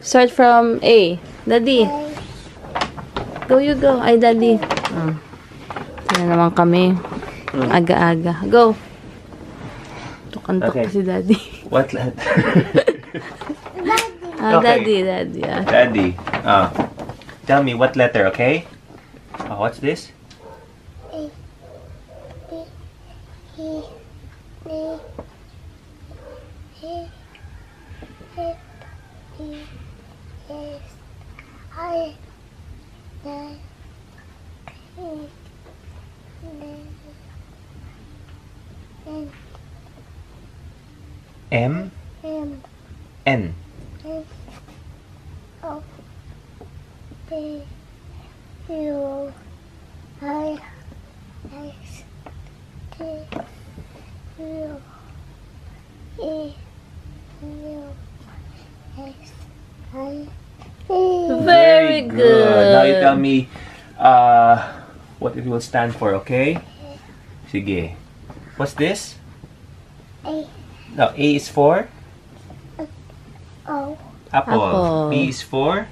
Start from A. Daddy. Go, you go. Ay, Daddy. Yan naman kami. Aga-aga. Go. Tukantok si Daddy. What letter? Daddy. Daddy. Daddy. Tell me what letter, okay? What's this? M. N. O. P. U. I. X. T. U. E. U. X. I. Very good. Now you tell me what it will stand for, okay? Sige. What's this? A. No, A is for? O. Apple. B is for?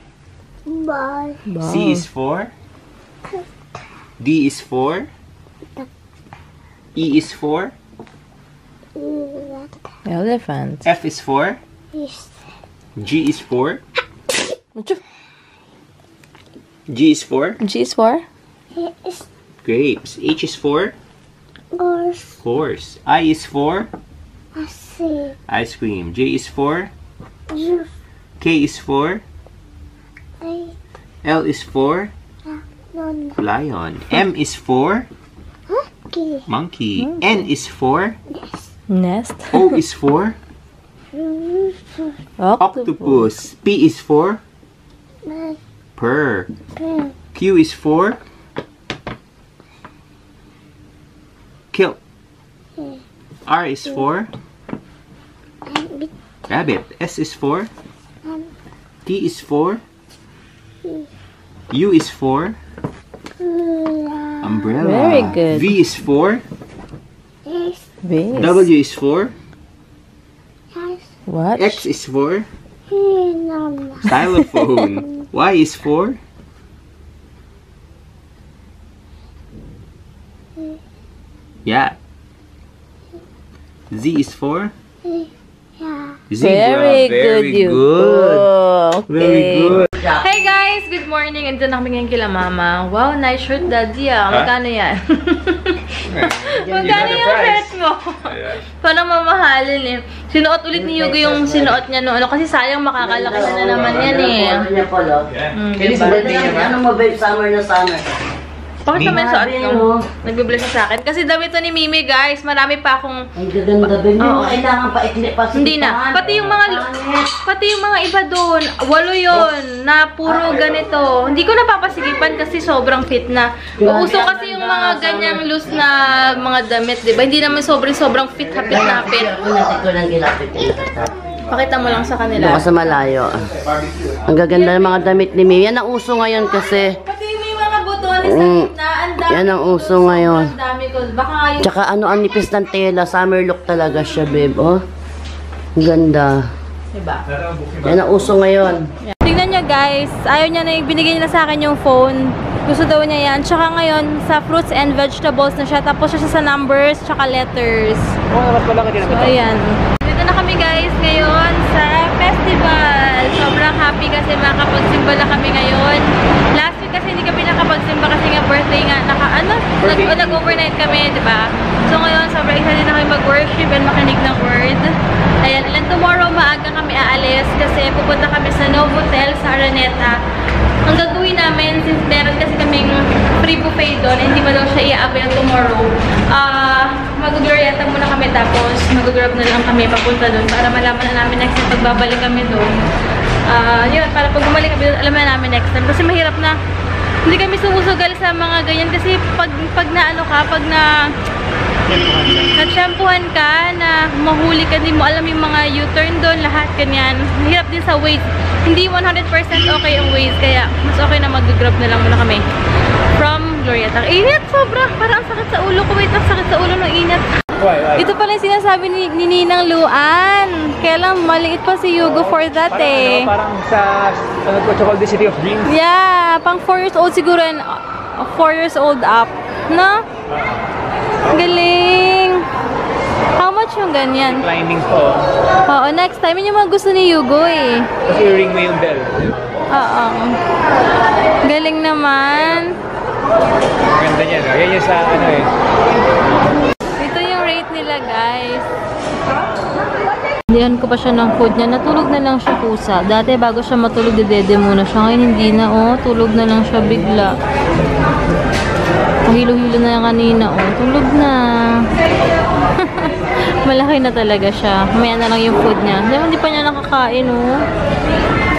Ball. C is for? D is for? E is for? Elephant. F is for? Yes. G is for? G is for? G is for? Yes. Grapes. H is for? Horse. Horse. I is for? C. Ice cream. J is for? Juice. K is for? A. L is for? Non. Lion. M is for? Monkey. Monkey. N is for? Nest. O is for? Octopus. P is for? Purr. Q is for? Kill. R is for? Rabbit. S is for? T is for? U is for? Umbrella. Very good. V is for? Vase. W is for? What? X is for? Xylophone. Y is for? Yeah. Z is for? Zebra. Very good. Oh, okay. Very good. Hey guys! Good morning! Andun na kami ngayon kila Mama. Wow, nice shirt, Daddy. Magkano yan? Magkano yung shirt mo? Parang mamahalin eh. Sinuot ulit ni Yugo yung sinuot niya no. Kasi sayang makakalaki na naman yan eh. Ano mo ba summer na summer? Bakit naman suot mo? Nagbibless sa akin. Kasi damit to ni Mimi, guys. Marami pa akong... Ang gaganda ba yun? Kailangan pa ikli pa. Hindi na. Pati yung mga iba doon. 8 yun. Na puro ganito. Hindi ko napapasigipan kasi sobrang fit na. Uuso kasi yung mga ganyang loose na mga damit, diba? Hindi naman sobrang fit, hapit na hapit. Pakita mo lang sa kanila. Doon ka sa malayo. Ang gaganda ng mga damit ni Mimi. Yan ang uso ngayon kasi. Yan ang uso ngayon. Tsaka ano ang nipis ng tela. Summer look talaga siya, babe. Oh. Ganda. Diba? Yan ang uso ngayon. Tingnan niya, guys. Ayaw niya na binigay nila sa akin yung phone. Gusto daw niya yan. Tsaka ngayon, sa fruits and vegetables na siya. Tapos siya sa numbers, tsaka letters. So, ayan. Dito na kami, guys, ngayon sa festival. Sobrang happy kasi makakapagsimba na kami ngayon. Last week kasi hindi kami nakapagsimba kasi nga birthday nga. Nag-overnight kami, di ba? So ngayon, sobrang excited na kami mag-worship and makinig ng word. Ayan, and tomorrow maaga kami aalis kasi pupunta kami sa Novotel sa Araneta. Ang gagawin namin, since meron kasi kaming free buffet doon, hindi pa daw siya i-avail tomorrow, mag-glorieta muna kami tapos mag-grab na lang kami papunta doon para malaman na namin next time pagbabalik kami doon. Yun, para pag bumalik kami doon, alam na namin next time. Kasi mahirap na, hindi kami sumusugal sa mga ganyan kasi pag na ano ka, pag na nag-shampoohan ka, na mahuli ka, hindi mo alam yung mga U-turn doon, lahat ganyan. Mahirap din sa weight. Hindi 100% okay ang weight, kaya mas okay na mag-grab na lang muna kami from Glorieta. Init, sobra. Parang ang sakit sa ulo ko. Wait, ang sakit sa ulo ng init. Why? Ito pala yung sinasabi ni Ninang Luan. Kaya lang, maliit pa si Hugo for that eh. Parang sa, what you call the City of Dreams? Yeah, pang 4 years old siguro and 4 years old up. No? Galing! How much yung ganyan? Climbing po. Oo, next time, yun yung mga gusto ni Hugo eh. Kasi ring mo yung bell. Oo. Galing naman. Ganda niya, no? Yan yung sa ano eh. Ito yung rate nila, guys. Hindihan ko pa siya ng food niya. Natulog na lang siya pusa. Dati bago siya matulog, dedede muna siya. Ngayon hindi na, oh. Tulog na lang siya bigla. Hilo-hilo na yung kanina, oh. Tulog na. Malaki na talaga siya. Mamaya na lang yung food niya. Hindi pa niya nakakain, oh.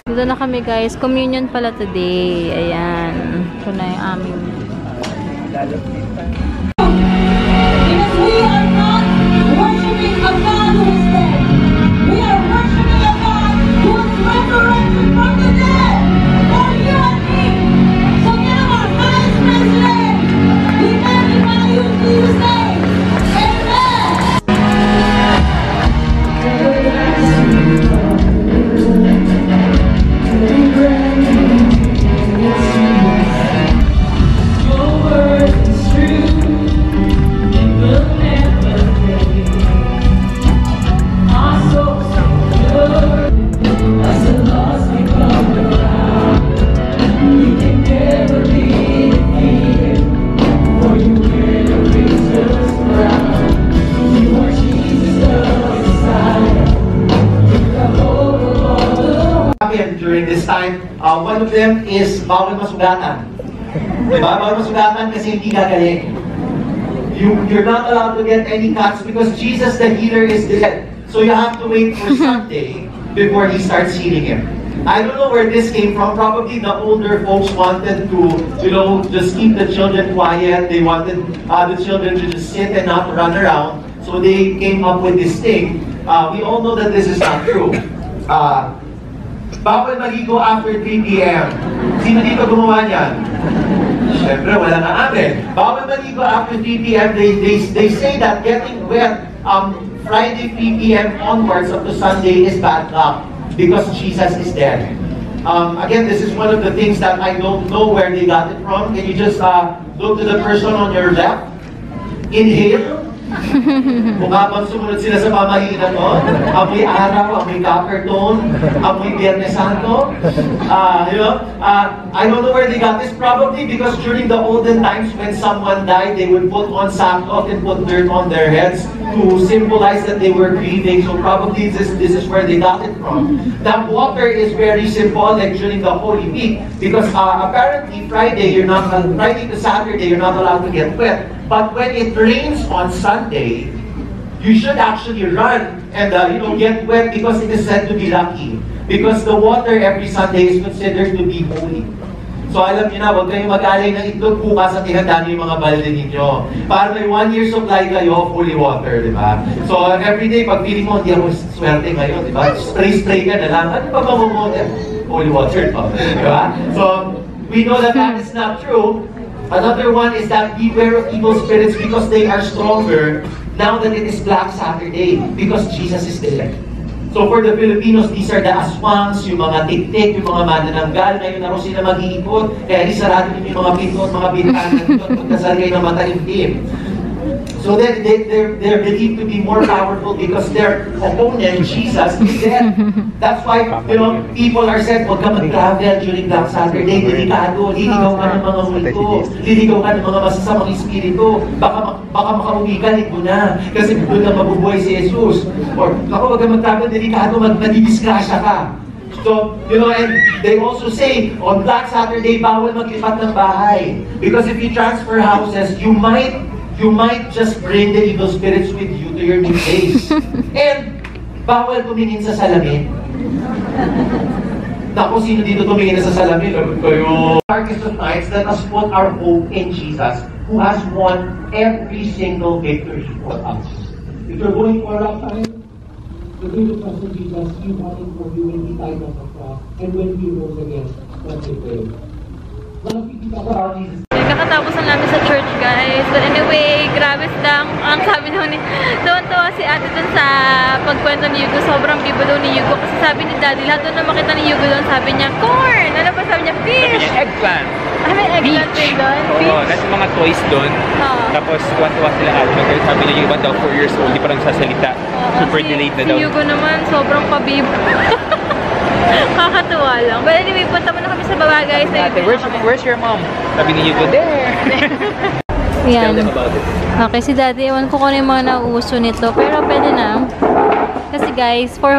Dito na kami, guys. Communion pala today. Ayan. Ito na yung aming Because we are not worshiping a God who is dead. We are worshiping a God who is resurrected from the dead. For you and me. So give him our highest praise today. We magnify you in Jesus' name. Amen. During this time, one of them is bawal masugatan. Diba? Bawal masugatan kasi hindi gagaling. You're not allowed to get any cuts because Jesus the healer is dead. So you have to wait for Sunday before he starts healing him. I don't know where this came from. Probably the older folks wanted to, just keep the children quiet. They wanted the children to just sit and not run around. So they came up with this thing. We all know that this is not true. Bawal maligo after 3 p.m. Sino dito gumawa niyan? Siyempre, wala na amin. Bawal maligo after 3 p.m. They say that getting wet Friday 3 p.m. onwards up to Sunday is bad luck because Jesus is dead. Again, this is one of the things that I don't know where they got it from. Can you just look to the person on your left? Inhale. Mukha bang sumunod sila sa pamahilan mo? Amoy araw, amoy copper tone, amoy Biyernes Santo. I don't know where they got this. Probably because during the olden times when someone died, they would put on sackcloth and put dirt on their heads to symbolize that they were grieving. So probably this is where they got it from. Now water is very symbolic during the Holy Week because apparently Friday to Saturday you're not allowed to get wet. But when it rains on Sunday, you should actually run and get wet because it is said to be lucky. Because the water every Sunday is considered to be holy. So alam niyo na, huwag kayong mag-alay ng itlog bukas at ihanda niyo yung mga balde ninyo. Para may 1 year supply kayo of holy water, di ba? So every day, pag feeling mo, hindi ako swerte ngayon, di ba? Spray ka na lang. Ano pa mamumote? Holy water pa. Di ba? So we know that that is not true. Another one is that beware of evil spirits because they are stronger now that it is Black Saturday because Jesus is dead. So for the Filipinos, these are the aswangs, yung mga tik-tik, yung mga manananggal. Ngayon na rin sila mag-iikot. Kaya isarado nyo yung mga pinto at mga bintana dito at magdasal kayo ng mataimtim. So they're believed to be more powerful because their opponent, Jesus, is dead. That's why, people are said, huwag ka mag-travel during Black Saturday, delikado, liligaw ka ng mga multo, liligaw ka ng mga masasamang espiritu, baka makauwi ka, ito na, kasi doon na mabubuhay si Jesus. Or, huwag ka mag-travel, delikado, madidisgrasya ka. So, and they also say, on Black Saturday, bawal maglipat ng bahay. Because if you transfer houses, you might just bring the evil spirits with you to your new place. And bawal tumingin sa salamin. Naku, sino dito tumingin sa salamin? Darkest of nights, let us put our hope in Jesus, who has won every single victory for us. If you're going for a rough time, the good of Jesus, He won it for you when He died on the cross, and when He rose again, what He did. Love you, Jesus. kakatapos na namin sa church, guys. But anyway, grabe lang. Ang sabi daw ni... Tuwan-tuwa si ate dun sa pagkwento ni Yugo. Sobrang bibo daw ni Yugo. Kasi sabi ni Daddy, lahat doon na makita ni Yugo doon, sabi niya, corn! Ano ba sabi niya? Fish! Eggplant. Ah, may eggplant din doon? Oo, nasa mga toys doon. Tapos, tuwan-tuwa sila ate. Kasi sabi niya, yung iba daw 4 years old, di pa lang sasalita. Super delayed na daw. Si Yugo naman, sobrang pabibo. Kakatuwa lang. But anyway, punta muna kami sa baba, guys. Ate, where's your mom? Sabi ni Yugo, there! Yan. Tell them about it. Okay, si Daddy, ewan ko kung ano yung mga nauuso nito. Pero pwede na. Kasi guys, for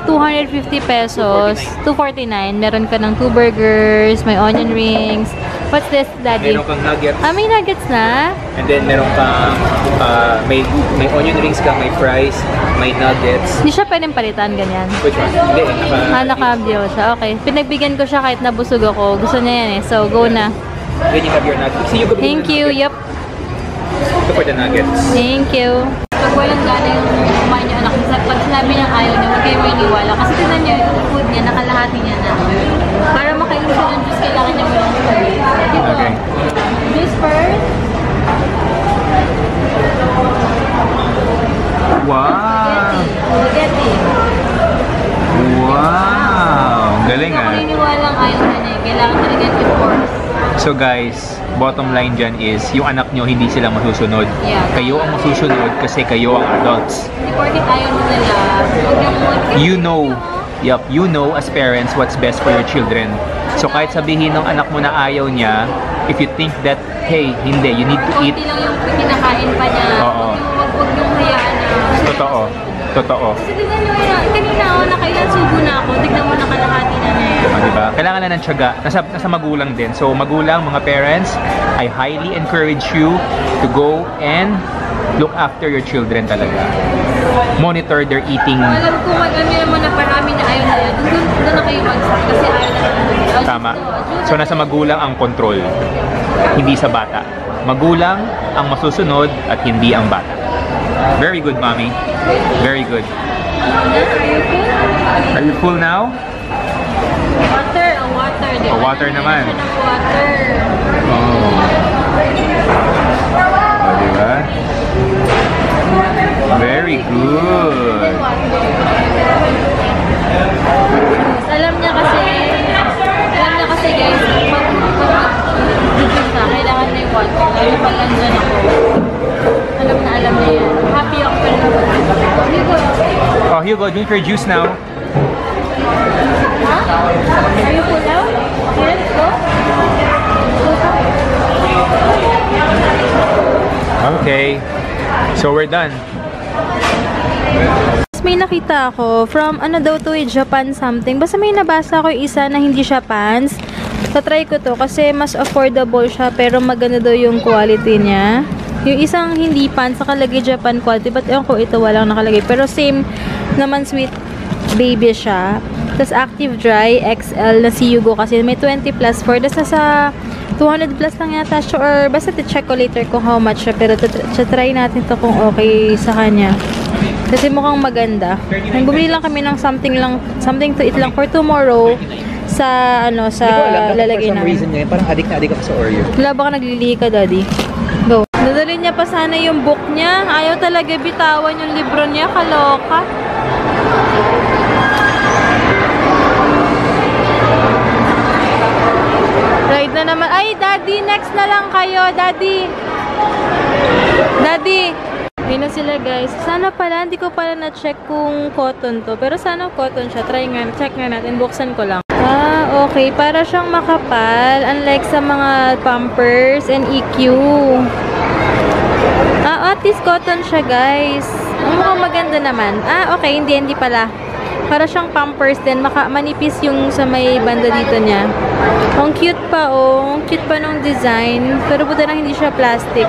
250 pesos, 249, meron ka ng 2 burgers, may onion rings. What's this, Daddy? Meron kang nuggets. Ah, may nuggets na? And then meron kang, may onion rings ka, may fries, may nuggets. Hindi siya pwedeng palitan, ganyan. Which one? Hindi, Naka-bio siya. Okay. Pinagbigyan ko siya kahit nabusog ako. Gusto niya yan eh. So, go na. Then you have your nuggets. See, you could Thank you. Yup. Ito for the nuggets. Thank you. Pag walang gana yung kumain niya anak, pag sinabi niyang ayaw niya, huwag kayo maniniwala. Kasi tignan niyo yung food niya, nakalahati niya na. Para makainom siya ng juice, kailangan niya walang food. Dito. Okay. Juice first. Wow! Spaghetti. Wow! Galing Hindi ako ah. naniniwalang ayaw niya eh. Kailangan talaga yung force. So guys, bottom line dyan is, yung anak nyo hindi sila masusunod. Yeah. Kayo ang masusunod kasi kayo ang adults. Important ayaw mo nila. Huwag yung You know, you know as parents what's best for your children. So kahit sabihin ng anak mo na ayaw niya, if you think that, hey, hindi, you need to eat. konti lang yung kinakain pa niya. Oo. Huwag yung hayaan na. Totoo. Totoo. Kasi tignan nyo yun. Kanina ako, nakailan subo na ako. Tignan mo nakalahati na na yan. Diba? Kailangan na ng tiyaga. Nasa magulang din. So magulang, mga parents, I highly encourage you to go and look after your children talaga. Monitor their eating. Alam ko, ano naman na parami na ayaw nila. Doon na kayo magsak kasi ayaw na. Tama. So nasa magulang ang control. Hindi sa bata. Magulang ang masusunod at hindi ang bata. Very good, mommy. Very good. Are you full now? Water, water. Oh, water naman. Water. Oh. Oh, diba? Very good. Alam niya kasi guys, pag na, kailangan na yung water. Lalo pag nandyan ako. Alam na yan. Happy ako pa rin. Oh, Hugo, drink your juice now. Huh? Are you full now? Okay, let's go. Okay. So we're done. May nakita ako from ano daw to Japan something. Basta may nabasa ko isa na hindi siya pants. Tatry ko to kasi mas affordable siya pero maganda daw yung quality niya. Yung isang hindi pants nakalagay Japan quality but ewan ko ito walang nakalagay. Pero same naman Sweet Baby siya. Tapos Active Dry XL na si Yugo kasi may 20 plus for. Tapos nasa 200 plus lang yata siya or basta check ko later kung how much siya. Pero try natin to kung okay sa kanya. Kasi mukhang maganda. Bumili lang kami ng something to eat lang for tomorrow sa ano sa lalagay namin. reason ngayon, parang adik na adik ako sa Oreo. Wala baka naglilihi ka, Daddy? Go. Dadalhin niya pa sana yung book niya. Ayaw talaga bitawan yung libro niya. Kaloka. Ride na naman. Ay, Daddy, next na lang kayo. Daddy. Daddy. Ayun na sila, guys. Sana pala, hindi ko pala na-check kung cotton to. Pero sana cotton siya. Try nga, check nga natin. Buksan ko lang. Ah, okay. Para siyang makapal. Unlike sa mga Pampers and EQ. Ah, at least cotton siya, guys. Mukhang maganda naman. Ah, okay. Hindi pala. Para siyang Pampers din. Manipis yung sa may banda dito niya. Ang cute pa, oh. Ang cute pa nung design. Pero buta na hindi siya plastic.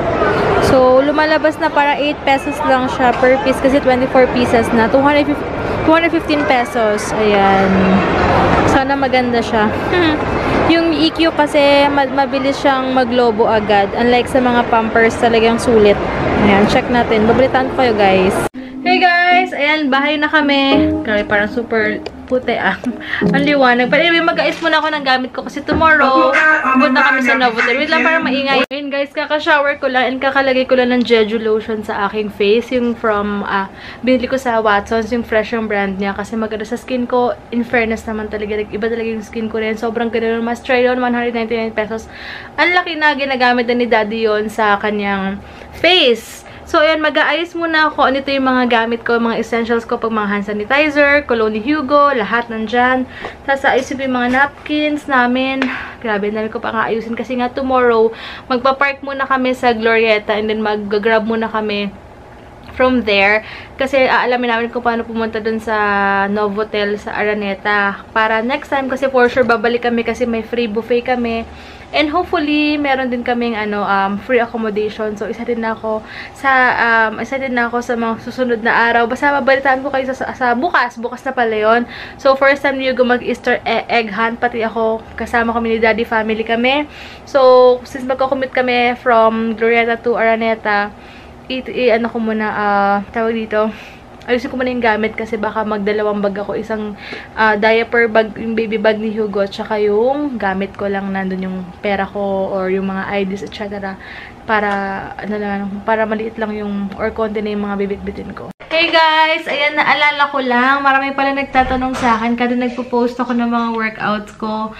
So, lumalabas na para 8 pesos lang siya per piece kasi 24 pieces na. 215 pesos. Ayan. Sana maganda siya. Yung EQ kasi mabilis siyang maglobo agad. Unlike sa mga Pampers talagang sulit. Ayan, check natin. Babalitaan ko kayo, guys. Hey guys! Ayan, bahay na kami. Grabe, parang super puti ang liwanag. But anyway, mag-ayos muna ako ng gamit ko kasi tomorrow, pupunta kami sa Novotel. Wait lang para maingay. Ayun guys, kaka-shower ko lang and kakalagay ko lang ng Jeju lotion sa aking face. Yung from, binili ko sa Watsons, yung fresh yung brand niya. Kasi maganda sa skin ko. In fairness naman talaga, iba talaga yung skin ko rin. Sobrang ganda. Mas try on, 199 pesos. Ang laki na ginagamit na ni Daddy yon sa kanyang face. So, ayan, mag-aayos muna ako. Ano ito yung mga gamit ko, mga essentials ko, pag mga hand sanitizer, cologne ni Hugo, lahat nandyan. Tapos, ayusin ko yung mga napkins namin. Grabe, dami ko pa ayusin kasi nga tomorrow, magpa-park muna kami sa Glorieta and then mag-grab muna kami from there. Kasi aalamin namin kung paano pumunta dun sa Novotel sa Araneta. Para next time, kasi for sure, babalik kami kasi may free buffet kami. And hopefully, meron din kaming free accommodation. So, isa din na ako sa mga susunod na araw. Basta mabalitaan ko kayo sa bukas. Bukas na pala yun. So, first time niyo mag-Easter egg hunt. Pati ako, kasama kami ni Daddy, family kami. So, since magko-commute kami from Glorieta to Araneta, ano ko muna, tawag dito, ayusin ko muna yung gamit kasi baka magdalawang bag ako. Isang diaper bag, yung baby bag ni Hugo, tsaka yung gamit ko lang nandun yung pera ko or yung mga IDs, etc. Para, para maliit lang yung, or konti na yung mga bibit-bitin ko. Hey guys! Ayan, naalala ko lang. Marami pala nagtatanong sa akin kada nagpo-post ako ng mga workouts ko.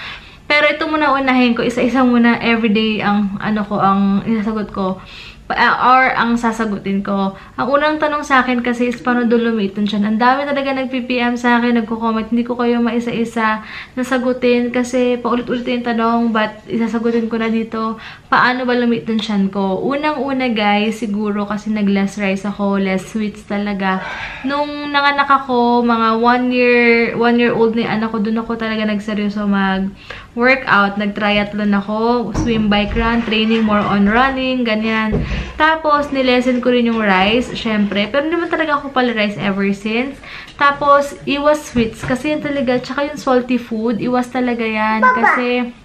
Pero ito muna unahin ko. Isa-isa muna everyday ang, ang isasagot ko. Or ang sasagutin ko. Ang unang tanong sa akin kasi is paano dulumiton siya. Ang dami talaga nag-PPM sa akin, nagko-comment. Hindi ko kayo maisa-isa nasagutin kasi paulit-ulit yung tanong, but isasagutin ko na dito. Paano ba lumiton siya ko? Unang-una guys, siguro kasi nag-less rice ako, less sweets talaga. Nung nanganak ako, mga 1 year old na yung anak ko, dun ako talaga nagseryoso mag-workout. Nag-triathlon ako, swim, bike, run, training, more on running, ganyan. Tapos, nilesen ko rin yung rice, syempre. Pero naman talaga ako pala rice ever since. Tapos, iwas sweets. Kasi yan talaga, tsaka yung salty food, iwas talaga yan. Kasi,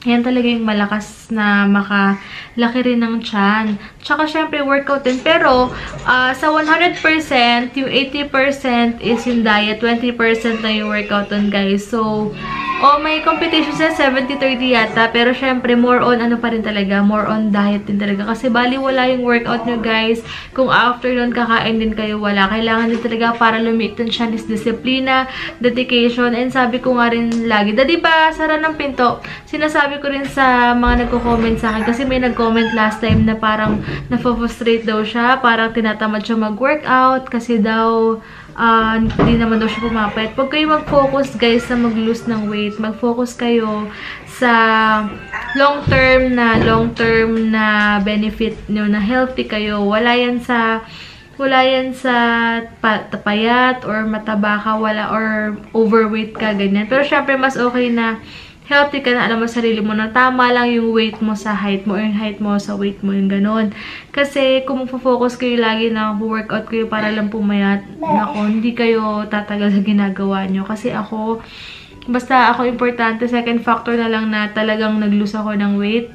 yan talaga yung malakas na makalaki rin ng tiyan. Tsaka, syempre, workout din. Pero, sa 100%, yung 80% is yung diet, 20% na yung workout din, guys. So, may competition sa 70-30 yata. Pero, syempre, more on, pa rin talaga, more on diet din talaga. Kasi, bali, wala yung workout nyo, guys. Kung after nun, kakain din kayo, wala. Kailangan din talaga para lumiton siya is disiplina, dedication, and sabi ko nga rin lagi, Daddy ba, sara ng pinto? Sinasabi ko rin sa mga nagko-comment sa akin, kasi may nag-comment last time na parang na-frustrate daw siya, parang tinatamad siya mag-workout, kasi daw, hindi naman daw siya pumapayat. Huwag kayo mag-focus guys sa mag-lose ng weight. Mag-focus kayo sa long-term na benefit nyo, na healthy kayo. Wala yan sa payat or mataba ka, or overweight ka, ganyan. Pero syempre, mas okay na healthy ka na, alam mo sarili mo na tama lang yung weight mo sa height mo, or yung height mo sa weight mo, yung ganun. Kasi kung focus kayo lagi na workout kayo para lang pumayat, nako, hindi kayo tatagal sa ginagawa nyo. Kasi ako, basta ako importante, second factor na lang na talagang nag-lose ako ng weight.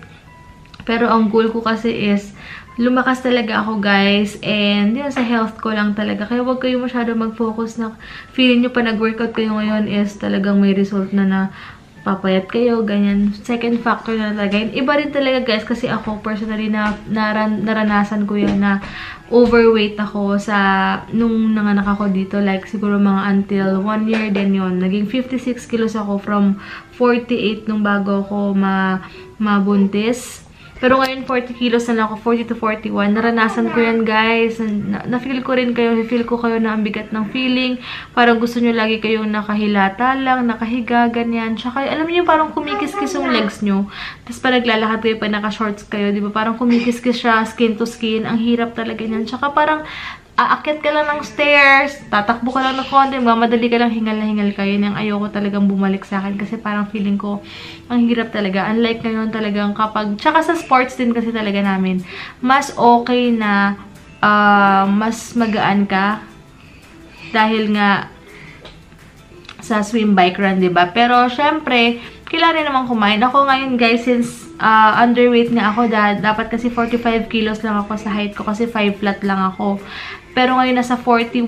Pero ang goal ko kasi is lumakas talaga ako guys, and yun, sa health ko lang talaga. Kaya huwag kayo masyado mag-focus na feeling nyo pa nag-workout kayo ngayon is talagang may result na papayat kayo, ganyan. Second factor na talaga. Iba rin talaga guys, kasi ako personally naranasan ko yan na overweight ako nung nanganak ako dito. Like siguro mga until 1 year din yon. Naging 56 kilos ako from 48 nung bago ako mabuntis. Pero ngayon, 40 kilos na lang ako, 40 to 41. Naranasan ko yan, guys. Na-feel ko rin kayo, feel ko kayo na ang bigat ng feeling. Parang gusto nyo lagi kayong nakahilata lang, nakahiga, ganyan. Tsaka, alam niyo parang kumikis-kis yung legs nyo. Tapos parang naglalakad kayo pa, naka-shorts kayo, di ba? Parang kumikis-kis siya, skin to skin. Ang hirap talaga niyan. Tsaka parang, aakyat ka lang ng stairs, tatakbo ka lang ng konti, mamadali ka lang, hingal na hingal kayo. Yung ayoko talagang bumalik sa akin kasi parang feeling ko, ang hirap talaga. Unlike ngayon talagang kapag, tsaka sa sports din kasi talaga namin, mas okay na, mas magaan ka dahil nga sa swim, bike, run, diba? Pero syempre, kailangan rin naman kumain. Ako ngayon guys, since underweight nga ako, dapat kasi 45 kilos lang ako sa height ko kasi 5 flat lang ako. Pero ngayon nasa 40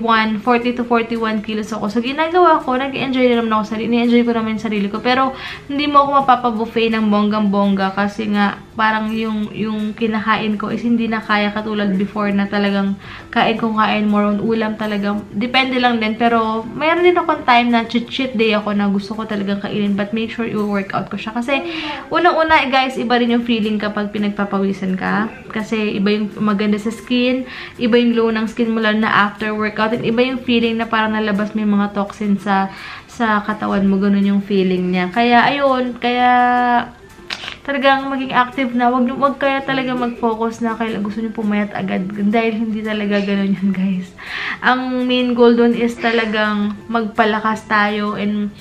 to 41 kilos ako. So, ginagawa ko, nag-enjoy naman ako sarili. Ni-enjoy ko naman yung sarili ko. Pero, hindi mo ako mapapabuffet ng bonggang-bongga kasi nga, parang yung kinakain ko is hindi na kaya katulad before na talagang kain more on ulam talagang. Depende lang din. Pero, mayroon din akong time na cheat day ako na gusto ko talagang kainin. But make sure i-workout ko siya. Kasi, unang-una, guys, iba rin yung feeling kapag pinagpapawisan ka. Kasi, iba yung maganda sa skin. Iba yung glow ng skin mo lang na after workout. At iba yung feeling na parang nalabas mo yung mga toxins sa katawan mo. Ganun yung feeling niya. Kaya, ayun. Kaya, talagang maging active na. Wag kaya talaga mag-focus na kaya gusto nyo pumayat agad. Dahil hindi talaga ganun yun, guys. Ang main goal dun is talagang magpalakas tayo and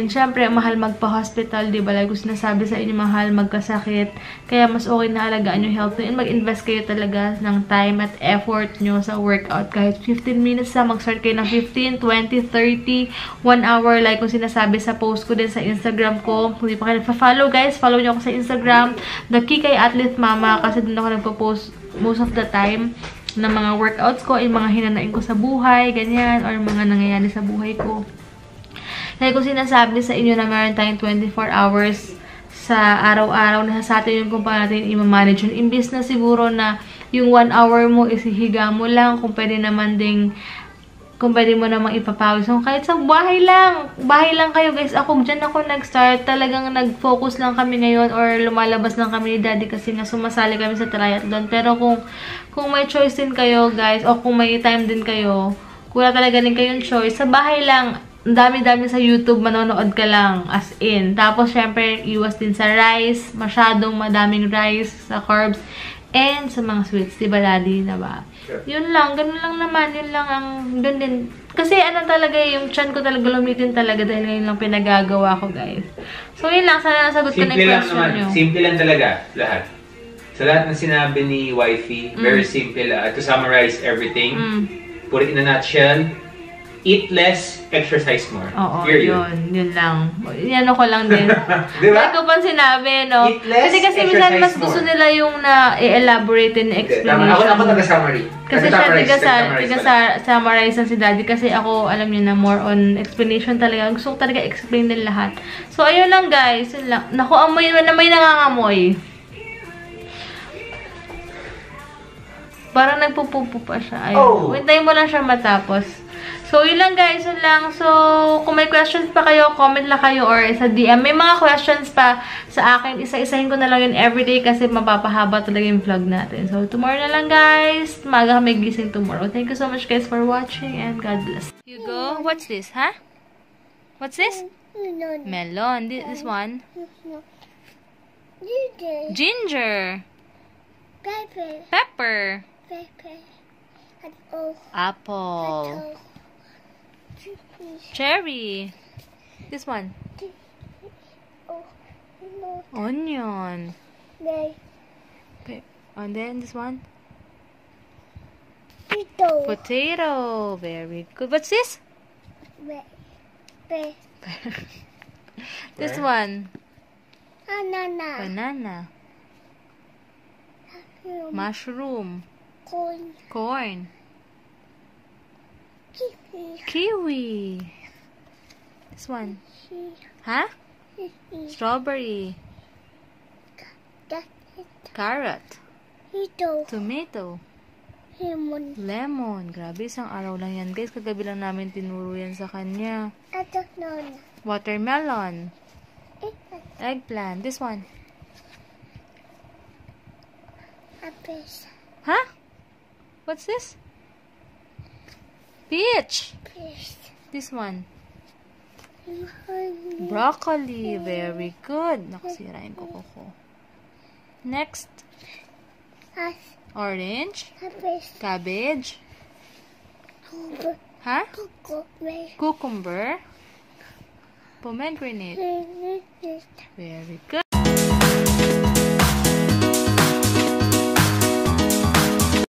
syempre, mahal magpa-hospital, di ba? Like, gusto nasabi sa inyo, mahal magkasakit. Kaya, mas okay na alagaan yung health nyo. And mag-invest kayo talaga ng time at effort nyo sa workout. Kahit 15 minutes na, mag-start kayo ng 15, 20, 30, 1 hour. Like, kung sinasabi sa post ko din sa Instagram ko. Kung di pa kayo nagpa-follow, guys, follow nyo ako sa Instagram. The Kikay Athlete Mama. Kasi doon ako nagpa-post most of the time ng mga workouts ko, yung mga hinanain ko sa buhay, ganyan, or mga nangyayari sa buhay ko. Kaya kung sinasabi sa inyo na meron tayong 24 hours sa araw-araw na sa atin yung kung paano natin i-manage yun. Imbis na siguro na yung 1 hour mo isihiga mo lang, kung pwede naman ding, kung pwede mo namang ipapawis. So, kahit sa bahay lang kayo guys. Dyan ako nag-start. Talagang nag-focus lang kami ngayon or lumalabas lang kami ni Daddy kasi nga sumasali kami sa triathlon. Pero kung may choice din kayo guys, o kung may time din kayo, kung wala talaga din kayong choice, sa bahay lang, ang dami-dami sa YouTube, manonood ka lang, as in. Tapos, syempre, iwas din sa rice, masyadong madaming rice, sa carbs, and sa mga sweets, diba, Daddy? Diba? Sure. Yun lang, ganun lang naman, yun lang ang, dun din. Kasi, ano talaga, yung chan ko talaga lumitin talaga dahil ngayon lang pinagagawa ko, guys. So, yun lang, sana nasagot ko na yung question nyo. Simple lang talaga, lahat. Sa lahat ng sinabi ni Wifey, very simple. To summarize everything, put it in a nutshell, eat less, exercise more. Oo, yun lang. Yan ako lang din. Diba? Dahil ko pa sinabi, no? Eat less, kasi minsan mas gusto nila yung na-elaborate and explanation. Ako taga-summary. Kasi siya taga-summarize si Daddy. Kasi ako, alam niyo na, more on explanation talaga. Gusto ko talaga explain din lahat. So, ayun lang guys. Yun lang. Naku, amoy na may nangangamoy. Parang nagpupupo pa siya. Ayun. Hintayin mo lang siya matapos. So, yun lang guys, yun lang. So, kung may questions pa kayo, comment lang kayo or sa DM. May mga questions pa sa akin. Isa-isahin ko na lang yun everyday kasi mapapahaba talaga yung vlog natin. So, tomorrow na lang guys. Maga kami gising tomorrow. Thank you so much guys for watching and God bless. Hugo, what's this, huh? What's this? Melon. This one? Ginger. Pepper. Apple. Cherry. This one. Onion. And then this one. Potato. Very good. What's this? This one. Banana. Mushroom. Corn. Kiwi. This one. Huh? Strawberry. Carrot. Tomato. Lemon. Grabe, isang araw lang yan. Guys, kagabi lang namin tinuro yan sa kanya. Watermelon. Eggplant. This one. Huh? What's this? Peach. This one. Broccoli. Very good. Nakasirain ko kuko. Next. Orange. Cabbage. Huh? Cucumber. Pomegranate. Very good.